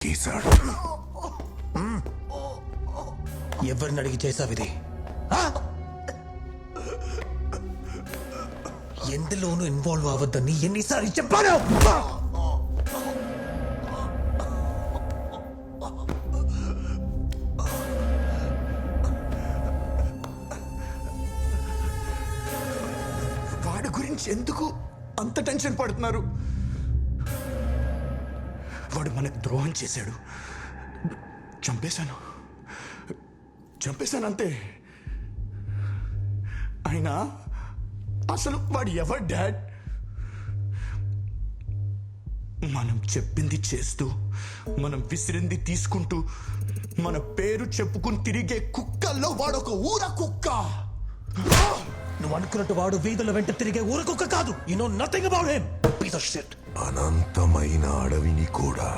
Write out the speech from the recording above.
నరికేశాడు. ఎవరిని అడిగి చేసావిది? ఎందులోనూ ఇన్వాల్వ్ అవ్వద్దని ఎన్నిసార్లు చెప్పాను? వాడి గురించి ఎందుకు అంత టెన్షన్ పడుతున్నారు? వాడు మనకు ద్రోహం చేశాడు. చంపేశాను అంతే. అయినా అసలు వాడు ఎవరు డాడ్? మనం చెప్పింది చేస్తూ, మనం విసిరింది తీసుకుంటూ, మన పేరు చెప్పుకుని తిరిగే కుక్కల్లో వాడొక ఊర కుక్క. నువ్వు అనుకున్నట్టు వాడు వీధుల వెంట తిరిగే ఊర కుక్క కాదు. You know nothing about him. Piece of shit. అనంతమైన అడవిని కూడా